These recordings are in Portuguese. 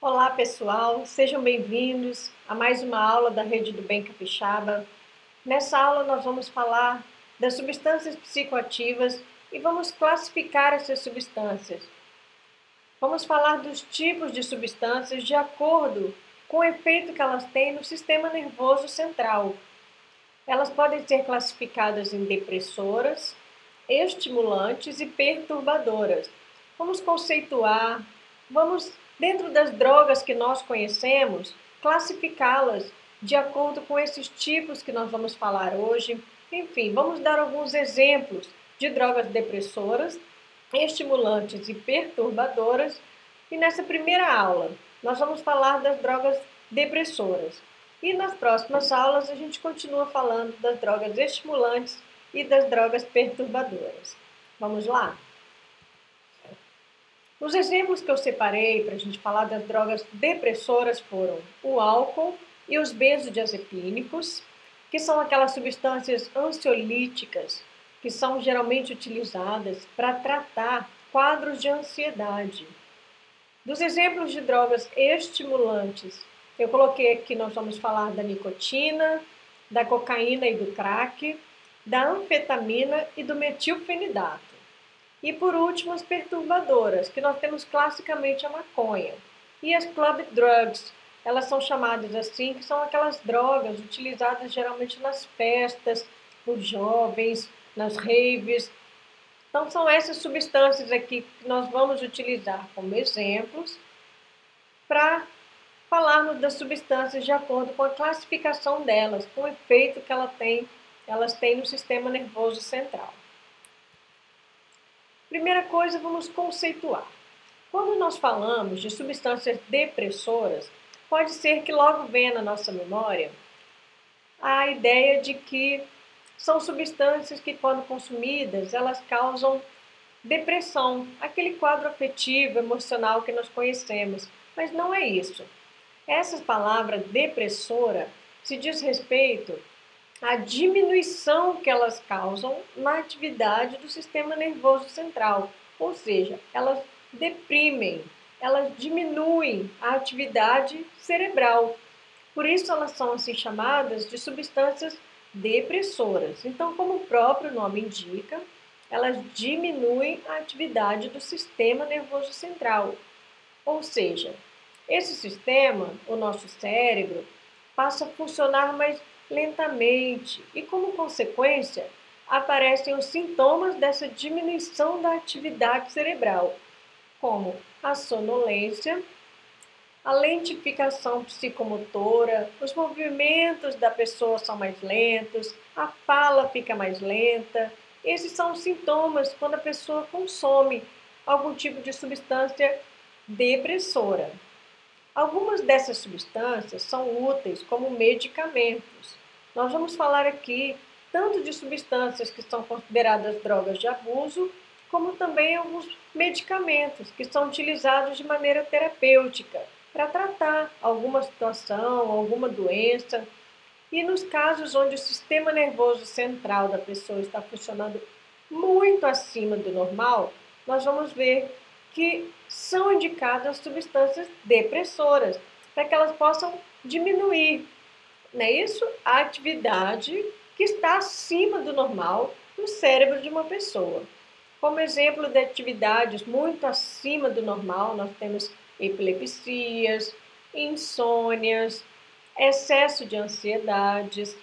Olá pessoal, sejam bem-vindos a mais uma aula da Rede do Bem Capixaba. Nessa aula nós vamos falar das substâncias psicoativas e vamos classificar essas substâncias. Vamos falar dos tipos de substâncias de acordo com o efeito que elas têm no sistema nervoso central. Elas podem ser classificadas em depressoras, estimulantes e perturbadoras. Vamos conceituar, vamos, dentro das drogas que nós conhecemos, classificá-las de acordo com esses tipos que nós vamos falar hoje. Enfim, vamos dar alguns exemplos de drogas depressoras, estimulantes e perturbadoras. E nessa primeira aula, nós vamos falar das drogas depressoras. E nas próximas aulas a gente continua falando das drogas estimulantes e das drogas perturbadoras. Vamos lá? Os exemplos que eu separei para a gente falar das drogas depressoras foram o álcool e os benzodiazepínicos, que são aquelas substâncias ansiolíticas que são geralmente utilizadas para tratar quadros de ansiedade. Dos exemplos de drogas estimulantes, eu coloquei aqui, nós vamos falar da nicotina, da cocaína e do crack, da anfetamina e do metilfenidato. E por último, as perturbadoras, que nós temos classicamente a maconha. E as club drugs, elas são chamadas assim, que são aquelas drogas utilizadas geralmente nas festas, por jovens, nas raves. Então, são essas substâncias aqui que nós vamos utilizar como exemplos para falarmos das substâncias de acordo com a classificação delas, com o efeito que elas têm no sistema nervoso central. Primeira coisa, vamos conceituar. Quando nós falamos de substâncias depressoras, pode ser que logo venha na nossa memória a ideia de que são substâncias que, quando consumidas, elas causam depressão, aquele quadro afetivo, emocional que nós conhecemos. Mas não é isso. Essa palavra depressora se diz respeito à diminuição que elas causam na atividade do sistema nervoso central. Ou seja, elas deprimem, elas diminuem a atividade cerebral. Por isso elas são assim chamadas de substâncias depressoras. Então, como o próprio nome indica, elas diminuem a atividade do sistema nervoso central. Ou seja, esse sistema, o nosso cérebro, passa a funcionar mais lentamente e, como consequência, aparecem os sintomas dessa diminuição da atividade cerebral, como a sonolência, a lentificação psicomotora, os movimentos da pessoa são mais lentos, a fala fica mais lenta. Esses são os sintomas quando a pessoa consome algum tipo de substância depressora. Algumas dessas substâncias são úteis como medicamentos. Nós vamos falar aqui tanto de substâncias que são consideradas drogas de abuso, como também alguns medicamentos que são utilizados de maneira terapêutica para tratar alguma situação, alguma doença. E nos casos onde o sistema nervoso central da pessoa está funcionando muito acima do normal, nós vamos ver que são indicadas substâncias depressoras, para que elas possam diminuir, não é isso? A atividade que está acima do normal no cérebro de uma pessoa. Como exemplo de atividades muito acima do normal, nós temos epilepsias, insônias, excesso de ansiedades.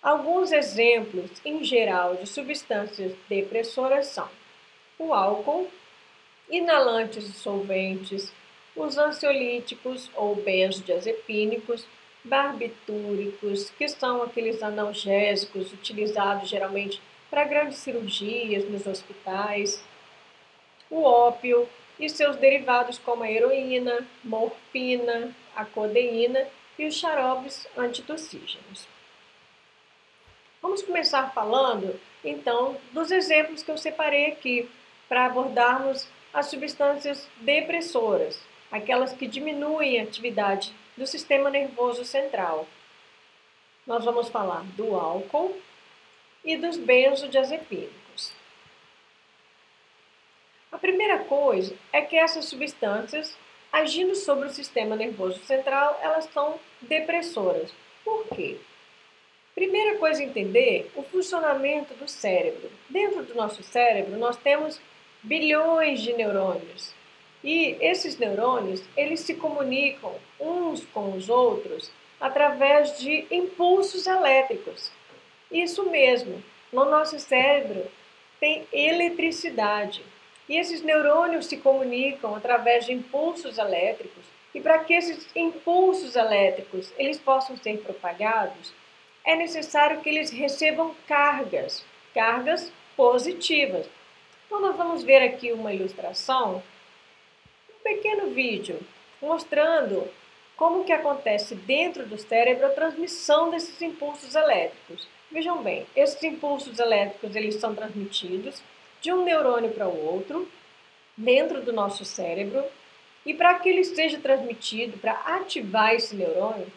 Alguns exemplos, em geral, de substâncias depressoras são o álcool, inalantes e solventes, os ansiolíticos ou benzodiazepínicos, barbitúricos, que são aqueles analgésicos utilizados geralmente para grandes cirurgias nos hospitais, o ópio e seus derivados como a heroína, morfina, a codeína e os xaropes antitussígenos. Vamos começar falando, então, dos exemplos que eu separei aqui para abordarmos as substâncias depressoras, aquelas que diminuem a atividade do sistema nervoso central. Nós vamos falar do álcool e dos benzodiazepínicos. A primeira coisa é que essas substâncias agindo sobre o sistema nervoso central, elas são depressoras. Por quê? Primeira coisa a entender, o funcionamento do cérebro. Dentro do nosso cérebro, nós temos bilhões de neurônios. E esses neurônios, eles se comunicam uns com os outros através de impulsos elétricos. Isso mesmo, no nosso cérebro tem eletricidade. E esses neurônios se comunicam através de impulsos elétricos. E para que esses impulsos elétricos eles possam ser propagados, é necessário que eles recebam cargas positivas. Então, nós vamos ver aqui uma ilustração, um pequeno vídeo, mostrando como que acontece dentro do cérebro a transmissão desses impulsos elétricos. Vejam bem, esses impulsos elétricos eles são transmitidos de um neurônio para o outro, dentro do nosso cérebro, e para que ele seja transmitido, para ativar esse neurônio,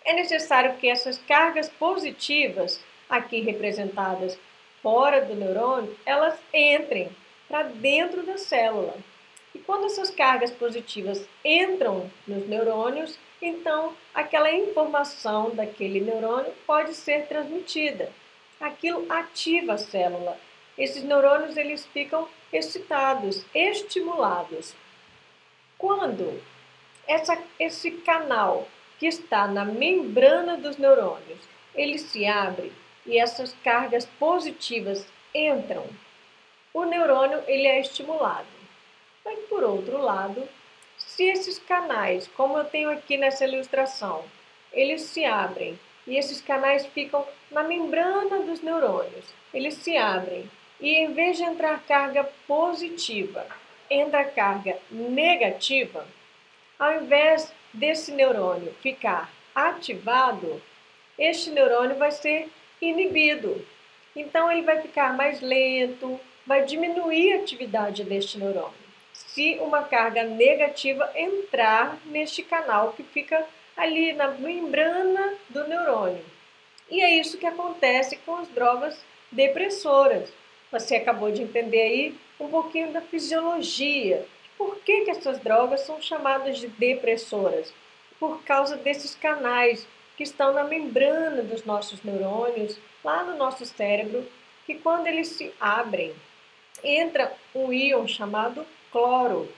é necessário que essas cargas positivas, aqui representadas fora do neurônio, elas entrem para dentro da célula. E quando essas cargas positivas entram nos neurônios, então aquela informação daquele neurônio pode ser transmitida. Aquilo ativa a célula. Esses neurônios eles ficam excitados, estimulados. Quando esse canal que está na membrana dos neurônios, ele se abre e essas cargas positivas entram, o neurônio ele é estimulado. Mas, por outro lado, se esses canais, como eu tenho aqui nessa ilustração, eles se abrem e esses canais ficam na membrana dos neurônios, eles se abrem e em vez de entrar carga positiva, entra carga negativa, ao invés desse neurônio ficar ativado, este neurônio vai ser inibido. Então, ele vai ficar mais lento, vai diminuir a atividade deste neurônio. Se uma carga negativa entrar neste canal que fica ali na membrana do neurônio. E é isso que acontece com as drogas depressoras. Você acabou de entender aí um pouquinho da fisiologia. Por que essas drogas são chamadas de depressoras? Por causa desses canais que estão na membrana dos nossos neurônios, lá no nosso cérebro, que quando eles se abrem, entra um íon chamado cloro.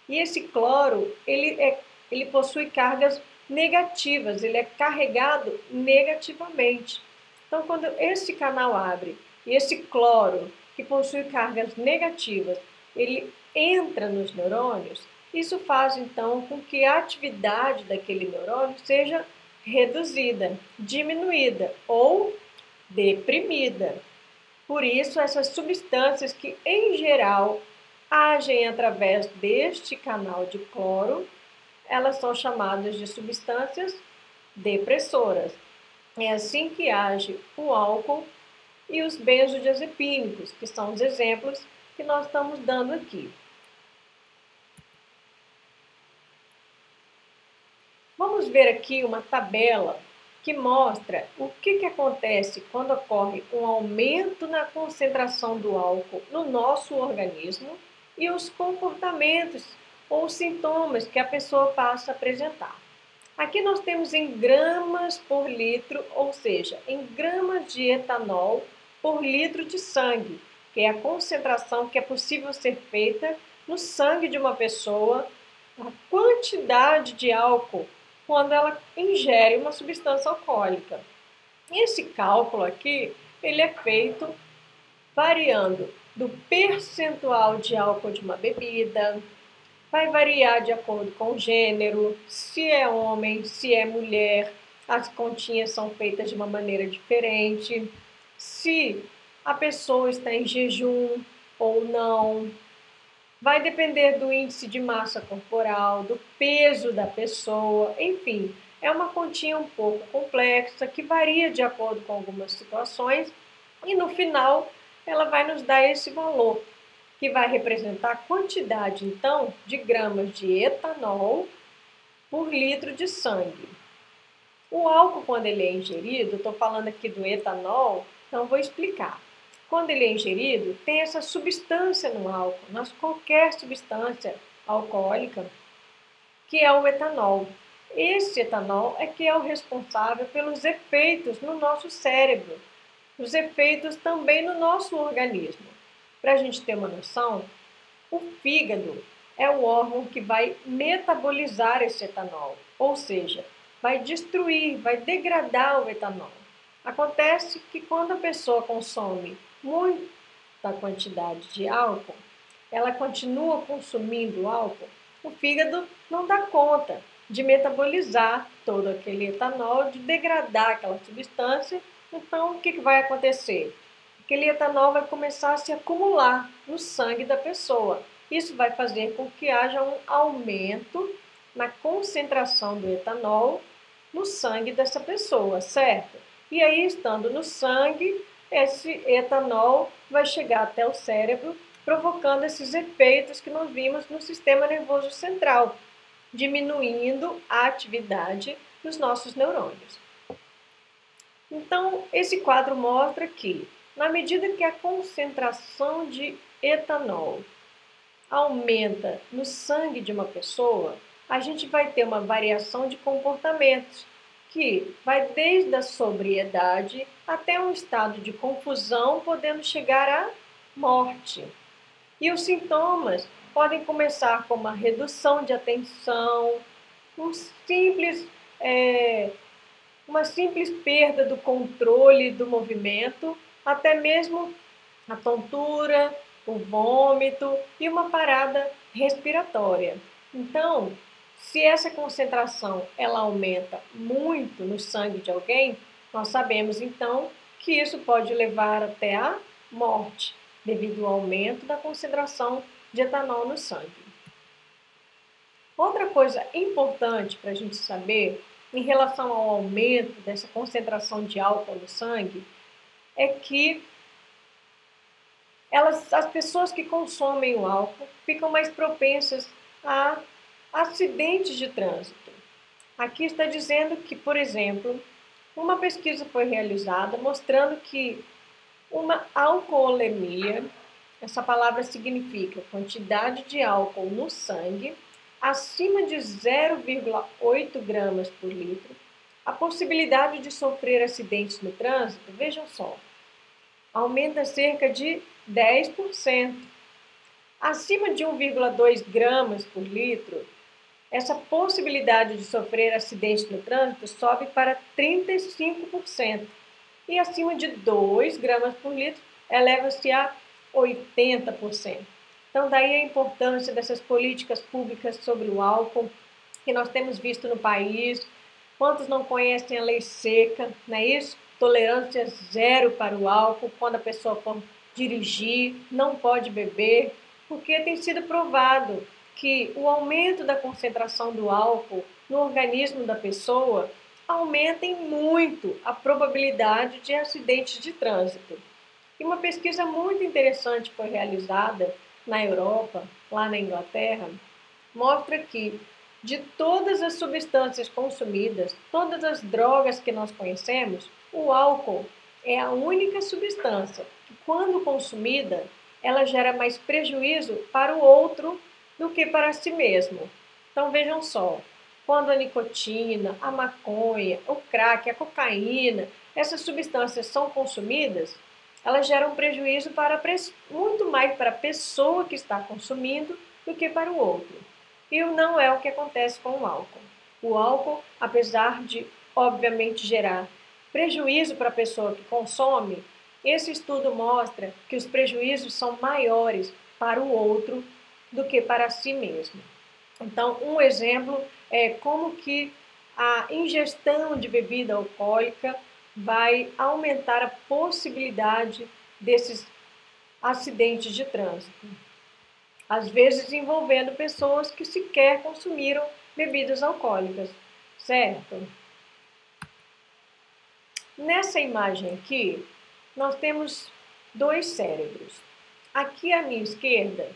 E esse cloro, ele possui cargas negativas, ele é carregado negativamente. Então, quando esse canal abre e esse cloro, que possui cargas negativas, ele entra nos neurônios, isso faz então com que a atividade daquele neurônio seja reduzida, diminuída ou deprimida. Por isso, essas substâncias que, em geral, agem através deste canal de cloro, elas são chamadas de substâncias depressoras. É assim que age o álcool e os benzodiazepínicos, que são os exemplos que nós estamos dando aqui. Vamos ver aqui uma tabela que mostra o que acontece quando ocorre um aumento na concentração do álcool no nosso organismo e os comportamentos ou sintomas que a pessoa passa a apresentar. Aqui nós temos em gramas por litro, ou seja, em gramas de etanol por litro de sangue, que é a concentração que é possível ser feita no sangue de uma pessoa, a quantidade de álcool quando ela ingere uma substância alcoólica. Esse cálculo aqui, ele é feito variando do percentual de álcool de uma bebida, vai variar de acordo com o gênero, se é homem, se é mulher, as continhas são feitas de uma maneira diferente, se a pessoa está em jejum ou não. Vai depender do índice de massa corporal, do peso da pessoa, enfim, é uma continha um pouco complexa que varia de acordo com algumas situações e no final ela vai nos dar esse valor, que vai representar a quantidade, então, de gramas de etanol por litro de sangue. O álcool, quando ele é ingerido, estou falando aqui do etanol, então vou explicar. Quando ele é ingerido, tem essa substância no álcool, mas qualquer substância alcoólica, que é o etanol. Esse etanol é que é o responsável pelos efeitos no nosso cérebro, os efeitos também no nosso organismo. Para a gente ter uma noção, o fígado é o órgão que vai metabolizar esse etanol, ou seja, vai destruir, vai degradar o etanol. Acontece que quando a pessoa consome muita quantidade de álcool, ela continua consumindo álcool, o fígado não dá conta de metabolizar todo aquele etanol, de degradar aquela substância. Então, o que vai acontecer? Aquele etanol vai começar a se acumular no sangue da pessoa. Isso vai fazer com que haja um aumento na concentração do etanol no sangue dessa pessoa, certo? E aí, estando no sangue, esse etanol vai chegar até o cérebro, provocando esses efeitos que nós vimos no sistema nervoso central, diminuindo a atividade dos nossos neurônios. Então, esse quadro mostra que, na medida que a concentração de etanol aumenta no sangue de uma pessoa, a gente vai ter uma variação de comportamentos, que vai desde a sobriedade até um estado de confusão, podendo chegar à morte. E os sintomas podem começar com uma redução de atenção, um simples, uma simples perda do controle do movimento, até mesmo a tontura, o vômito e uma parada respiratória. Então, se essa concentração ela aumenta muito no sangue de alguém, nós sabemos então que isso pode levar até a morte, devido ao aumento da concentração de etanol no sangue. Outra coisa importante para a gente saber em relação ao aumento dessa concentração de álcool no sangue é que as pessoas que consomem o álcool ficam mais propensas a acidentes de trânsito. Aqui está dizendo que, por exemplo, uma pesquisa foi realizada mostrando que uma alcoolemia, essa palavra significa quantidade de álcool no sangue, acima de 0,8 gramas por litro, a possibilidade de sofrer acidentes no trânsito, vejam só, aumenta cerca de 10%. Acima de 1,2 gramas por litro, essa possibilidade de sofrer acidente no trânsito sobe para 35%. E acima de 2 gramas por litro, eleva-se a 80%. Então, daí a importância dessas políticas públicas sobre o álcool que nós temos visto no país. Quantos não conhecem a lei seca, não é isso? Tolerância zero para o álcool, quando a pessoa for dirigir, não pode beber, porque tem sido provado que o aumento da concentração do álcool no organismo da pessoa aumenta em muito a probabilidade de acidentes de trânsito. E uma pesquisa muito interessante foi realizada na Europa, lá na Inglaterra, mostra que de todas as substâncias consumidas, todas as drogas que nós conhecemos, o álcool é a única substância que, quando consumida, ela gera mais prejuízo para o outro do que para si mesmo. Então vejam só, quando a nicotina, a maconha, o crack, a cocaína, essas substâncias são consumidas, elas geram prejuízo muito mais para a pessoa que está consumindo do que para o outro. E não é o que acontece com o álcool. O álcool, apesar de, obviamente, gerar prejuízo para a pessoa que consome, esse estudo mostra que os prejuízos são maiores para o outro do que para si mesmo. Então, um exemplo é como que a ingestão de bebida alcoólica vai aumentar a possibilidade desses acidentes de trânsito, às vezes envolvendo pessoas que sequer consumiram bebidas alcoólicas, certo? Nessa imagem aqui, nós temos dois cérebros. Aqui à minha esquerda,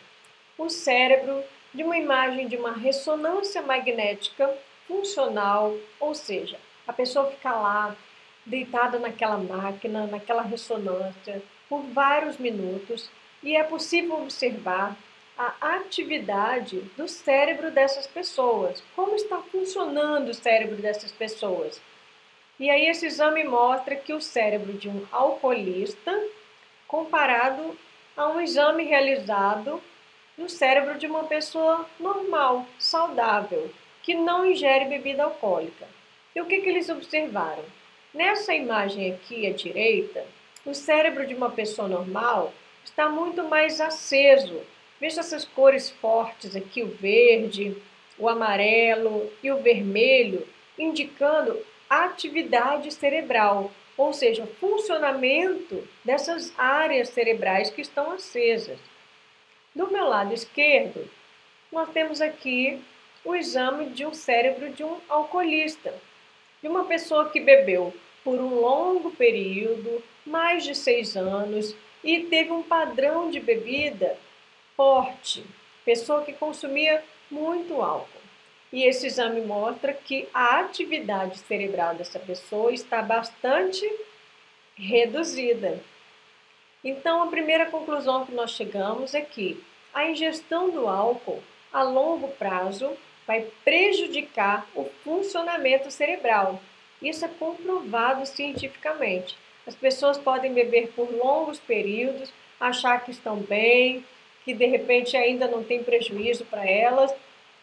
o cérebro de uma imagem de uma ressonância magnética funcional, ou seja, a pessoa fica lá deitada naquela máquina, naquela ressonância, por vários minutos, e é possível observar a atividade do cérebro dessas pessoas. Como está funcionando o cérebro dessas pessoas? E aí esse exame mostra que o cérebro de um alcoolista, comparado a um exame realizado no cérebro de uma pessoa normal, saudável, que não ingere bebida alcoólica. E o que eles observaram? Nessa imagem aqui à direita, o cérebro de uma pessoa normal está muito mais aceso. Veja essas cores fortes aqui, o verde, o amarelo e o vermelho, indicando atividade cerebral, ou seja, funcionamento dessas áreas cerebrais que estão acesas. Do meu lado esquerdo, nós temos aqui o exame de um cérebro de um alcoolista, de uma pessoa que bebeu por um longo período, mais de 6 anos, e teve um padrão de bebida forte, pessoa que consumia muito álcool. E esse exame mostra que a atividade cerebral dessa pessoa está bastante reduzida. Então, a primeira conclusão que nós chegamos é que a ingestão do álcool a longo prazo vai prejudicar o funcionamento cerebral. Isso é comprovado cientificamente. As pessoas podem beber por longos períodos, achar que estão bem, que de repente ainda não tem prejuízo para elas,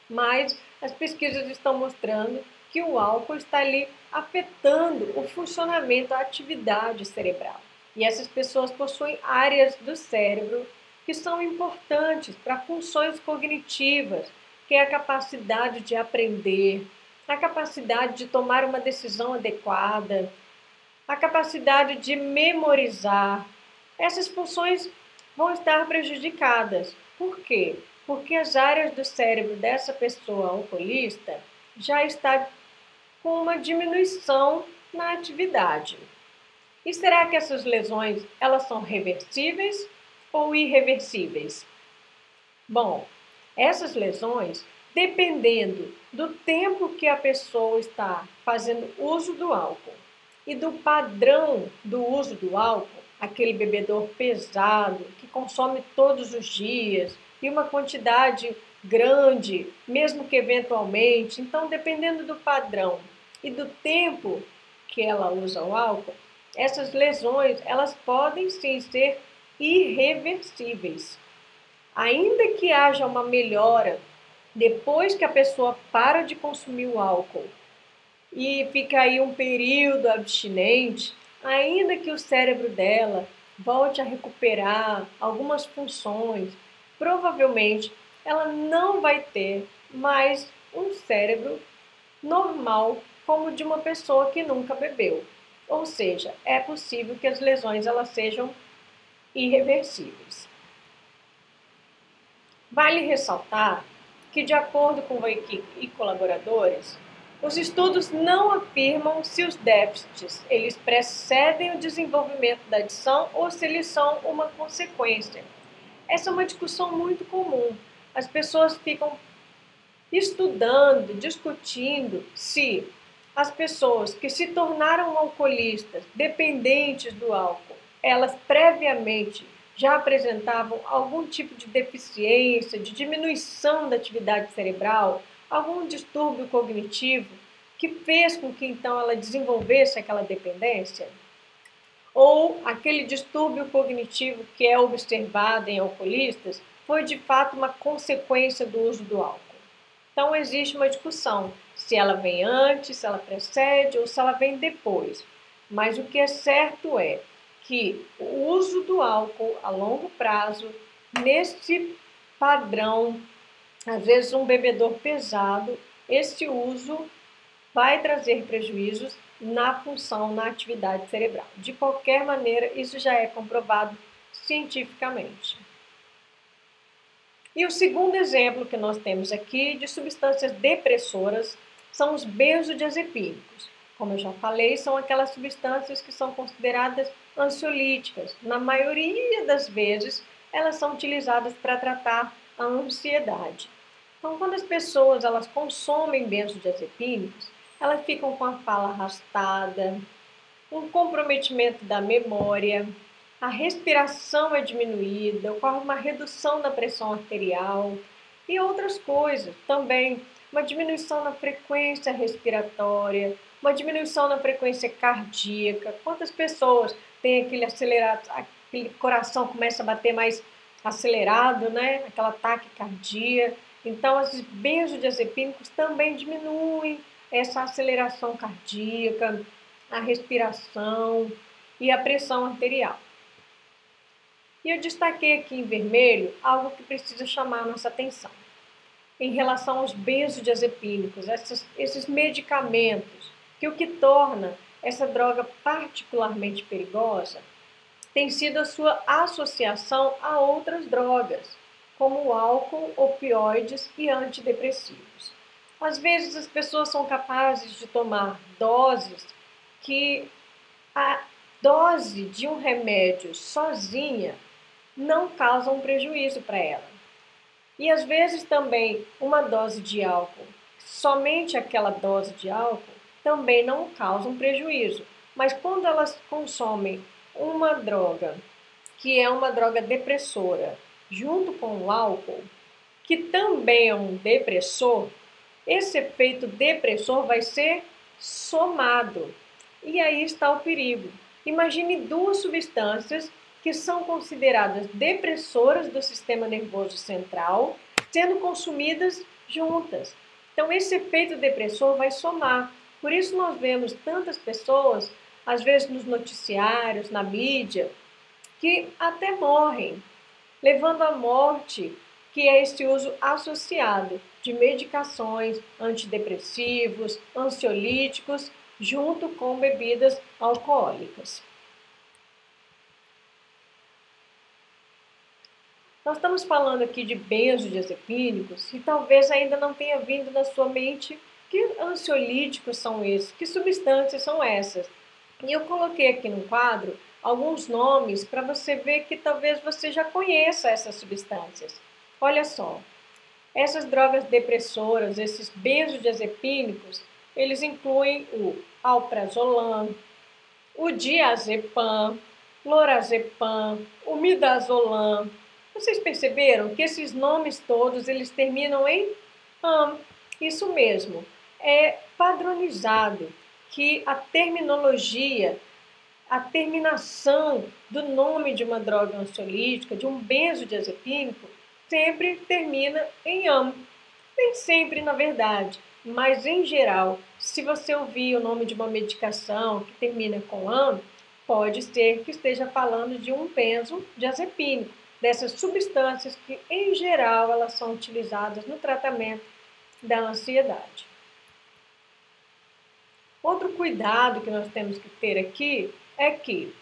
mas as pesquisas estão mostrando que o álcool está ali afetando o funcionamento, a atividade cerebral. E essas pessoas possuem áreas do cérebro que são importantes para funções cognitivas, que é a capacidade de aprender, a capacidade de tomar uma decisão adequada, a capacidade de memorizar. Essas funções vão estar prejudicadas. Por quê? Porque as áreas do cérebro dessa pessoa alcoolista já está com uma diminuição na atividade. E será que essas lesões elas são reversíveis ou irreversíveis? Bom, essas lesões, dependendo do tempo que a pessoa está fazendo uso do álcool e do padrão do uso do álcool, aquele bebedor pesado que consome todos os dias e uma quantidade grande, mesmo que eventualmente, então dependendo do padrão e do tempo que ela usa o álcool, essas lesões elas podem sim ser irreversíveis. Ainda que haja uma melhora depois que a pessoa para de consumir o álcool e fica aí um período abstinente, ainda que o cérebro dela volte a recuperar algumas funções, provavelmente ela não vai ter mais um cérebro normal como de uma pessoa que nunca bebeu. Ou seja, é possível que as lesões elas sejam irreversíveis. Vale ressaltar que, de acordo com a equipe e colaboradores, os estudos não afirmam se os déficits eles precedem o desenvolvimento da adição ou se eles são uma consequência. Essa é uma discussão muito comum. As pessoas ficam estudando, discutindo se as pessoas que se tornaram alcoolistas, dependentes do álcool, elas previamente já apresentavam algum tipo de deficiência, de diminuição da atividade cerebral, algum distúrbio cognitivo que fez com que então ela desenvolvesse aquela dependência? Ou aquele distúrbio cognitivo que é observado em alcoolistas foi de fato uma consequência do uso do álcool? Então existe uma discussão se ela vem antes, se ela precede ou se ela vem depois. Mas o que é certo é que o uso do álcool a longo prazo, nesse padrão, às vezes um bebedor pesado, esse uso vai trazer prejuízos na função, na atividade cerebral. De qualquer maneira, isso já é comprovado cientificamente. E o segundo exemplo que nós temos aqui de substâncias depressoras são os benzodiazepínicos. Como eu já falei, são aquelas substâncias que são consideradas ansiolíticas. Na maioria das vezes, elas são utilizadas para tratar a ansiedade. Então, quando as pessoas elas consomem benzodiazepínicos, elas ficam com a fala arrastada, um comprometimento da memória, a respiração é diminuída, ocorre uma redução da pressão arterial e outras coisas também. Uma diminuição na frequência respiratória, uma diminuição na frequência cardíaca. Quantas pessoas têm aquele acelerado, aquele coração começa a bater mais acelerado, né? Aquela taquicardia. Então, esses benzodiazepínicos também diminuem essa aceleração cardíaca, a respiração e a pressão arterial. E eu destaquei aqui em vermelho algo que precisa chamar a nossa atenção. Em relação aos benzodiazepínicos, esses medicamentos, que o que torna essa droga particularmente perigosa tem sido a sua associação a outras drogas, como o álcool, opioides e antidepressivos. Às vezes as pessoas são capazes de tomar doses que a dose de um remédio sozinha não causa um prejuízo para ela. E às vezes também uma dose de álcool, somente aquela dose de álcool, também não causa um prejuízo. Mas quando elas consomem uma droga, que é uma droga depressora, junto com o álcool, que também é um depressor, esse efeito depressor vai ser somado. E aí está o perigo. Imagine duas substâncias que são consideradas depressoras do sistema nervoso central, sendo consumidas juntas. Então, esse efeito depressor vai somar. Por isso, nós vemos tantas pessoas, às vezes nos noticiários, na mídia, que até morrem, levando à morte, que é esse uso associado de medicações antidepressivos, ansiolíticos, junto com bebidas alcoólicas. Nós estamos falando aqui de benzodiazepínicos e talvez ainda não tenha vindo na sua mente que ansiolíticos são esses, que substâncias são essas. E eu coloquei aqui no quadro alguns nomes para você ver que talvez você já conheça essas substâncias. Olha só, essas drogas depressoras, esses benzodiazepínicos, eles incluem o alprazolam, o diazepam, lorazepam, o midazolam. Vocês perceberam que esses nomes todos, eles terminam em am? Isso mesmo, é padronizado que a terminologia, a terminação do nome de uma droga ansiolítica, de um benzodiazepínico, sempre termina em am. Nem sempre, na verdade, mas em geral, se você ouvir o nome de uma medicação que termina com am, pode ser que esteja falando de um benzodiazepínico, dessas substâncias que, em geral, elas são utilizadas no tratamento da ansiedade. Outro cuidado que nós temos que ter aqui é que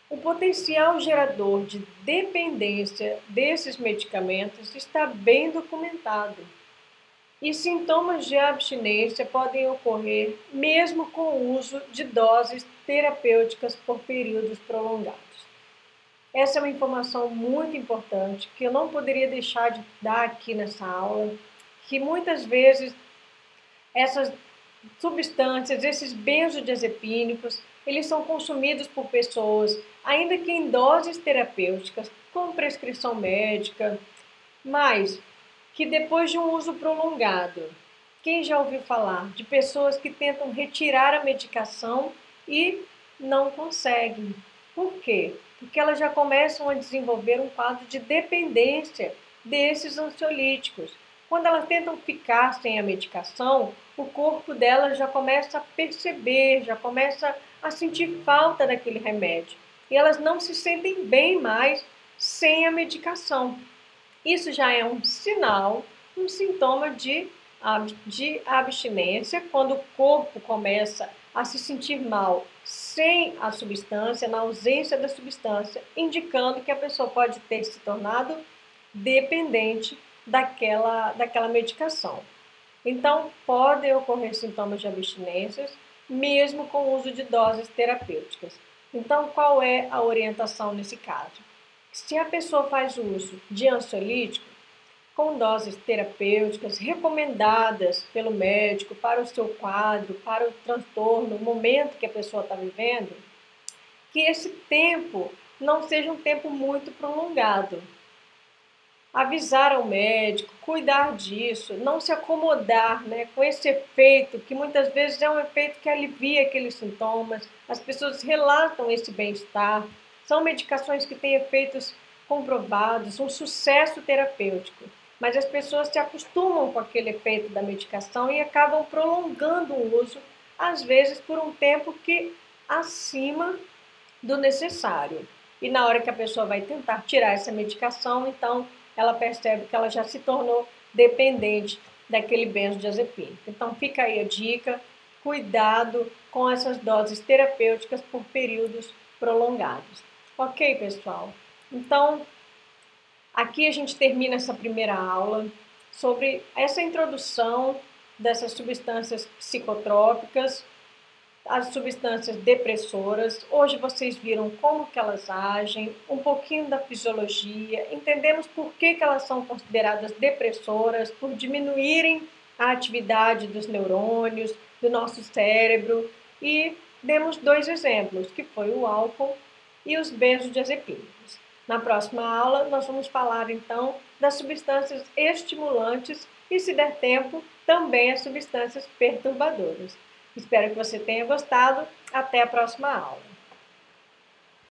o potencial gerador de dependência desses medicamentos está bem documentado. E sintomas de abstinência podem ocorrer mesmo com o uso de doses terapêuticas por períodos prolongados. Essa é uma informação muito importante que eu não poderia deixar de dar aqui nessa aula, que muitas vezes essas substâncias, esses benzodiazepínicos, eles são consumidos por pessoas, ainda que em doses terapêuticas, com prescrição médica, mas que depois de um uso prolongado, quem já ouviu falar de pessoas que tentam retirar a medicação e não conseguem? Por quê? Porque elas já começam a desenvolver um quadro de dependência desses ansiolíticos. Quando elas tentam ficar sem a medicação, o corpo delas já começa a perceber, já começa a sentir falta daquele remédio. E elas não se sentem bem mais sem a medicação. Isso já é um sinal, um sintoma de abstinência, quando o corpo começa a se sentir mal sem a substância, na ausência da substância, indicando que a pessoa pode ter se tornado dependente daquela medicação. Então, podem ocorrer sintomas de abstinência, mesmo com o uso de doses terapêuticas. Então, qual é a orientação nesse caso? Se a pessoa faz uso de ansiolítico, com doses terapêuticas recomendadas pelo médico para o seu quadro, para o transtorno, o momento que a pessoa está vivendo, que esse tempo não seja um tempo muito prolongado. Avisar ao médico, cuidar disso, não se acomodar, né, com esse efeito, que muitas vezes é um efeito que alivia aqueles sintomas, as pessoas relatam esse bem-estar, são medicações que têm efeitos comprovados, um sucesso terapêutico, mas as pessoas se acostumam com aquele efeito da medicação e acabam prolongando o uso, às vezes por um tempo que acima do necessário. E na hora que a pessoa vai tentar tirar essa medicação, então ela percebe que ela já se tornou dependente daquele benzodiazepínico. Então fica aí a dica, cuidado com essas doses terapêuticas por períodos prolongados. Ok, pessoal? Então, aqui a gente termina essa primeira aula sobre essa introdução dessas substâncias psicotrópicas, as substâncias depressoras. Hoje vocês viram como que elas agem, um pouquinho da fisiologia, entendemos por que elas são consideradas depressoras, por diminuírem a atividade dos neurônios, do nosso cérebro, e demos 2 exemplos, que foi o álcool e os benzodiazepínicos. Na próxima aula, nós vamos falar, então, das substâncias estimulantes e, se der tempo, também as substâncias perturbadoras. Espero que você tenha gostado. Até a próxima aula.